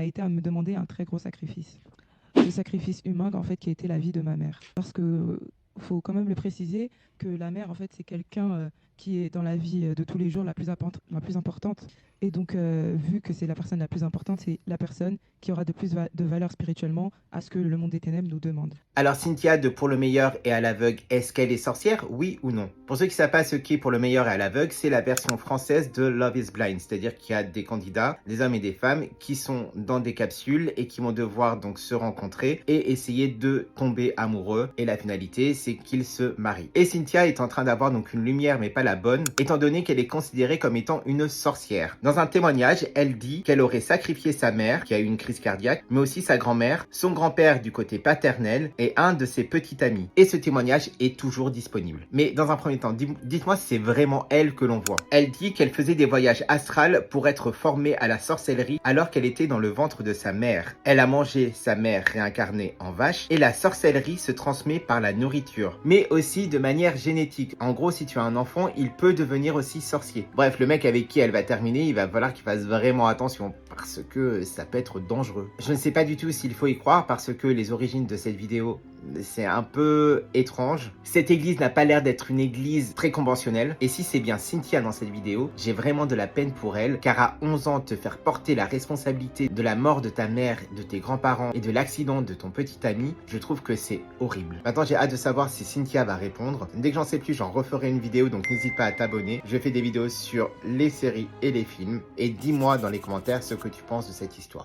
a été à me demander un très gros sacrifice. Le sacrifice humain, en fait, qui a été la vie de ma mère. Parce que faut quand même le préciser que la mère, en fait, c'est quelqu'un qui est dans la vie de tous les jours la plus importante. Et donc, vu que c'est la personne la plus importante, c'est la personne qui aura de valeur spirituellement à ce que le monde des ténèbres nous demande. Alors Cynthia de Pour le meilleur et à l'aveugle, est-ce qu'elle est sorcière? Oui ou non? Pour ceux qui ne savent pas ce qu'est Pour le meilleur et à l'aveugle, c'est la version française de Love is Blind, c'est-à-dire qu'il y a des candidats, des hommes et des femmes, qui sont dans des capsules et qui vont devoir donc se rencontrer et essayer de tomber amoureux. Et la finalité, c'est qu'ils se marient. Et Cynthia est en train d'avoir donc une lumière, mais pas la bonne, étant donné qu'elle est considérée comme étant une sorcière. Dans un témoignage, elle dit qu'elle aurait sacrifié sa mère, qui a eu une crise cardiaque, mais aussi sa grand-mère, son grand-père du côté paternel, et un de ses petits amis. Et ce témoignage est toujours disponible. Mais dans un premier temps, dites-moi si c'est vraiment elle que l'on voit. Elle dit qu'elle faisait des voyages astrales pour être formée à la sorcellerie alors qu'elle était dans le ventre de sa mère. Elle a mangé sa mère réincarnée en vache et la sorcellerie se transmet par la nourriture, mais aussi de manière génétique. En gros, si tu as un enfant, il peut devenir aussi sorcier. Bref, le mec avec qui elle va terminer, il va falloir qu'il fasse vraiment attention parce que ça peut être dangereux. Je ne sais pas du tout s'il faut y croire parce que les origines de cette vidéo, c'est un peu étrange. Cette église n'a pas l'air d'être une église très conventionnelle. Et si c'est bien Cynthia dans cette vidéo, j'ai vraiment de la peine pour elle, car à 11 ans, te faire porter la responsabilité de la mort de ta mère, de tes grands-parents et de l'accident de ton petit ami, je trouve que c'est horrible. Maintenant, j'ai hâte de savoir si Cynthia va répondre. Dès que j'en sais plus, j'en referai une vidéo, donc n'hésite pas à t'abonner. Je fais des vidéos sur les séries et les films. Et dis-moi dans les commentaires ce que tu penses de cette histoire.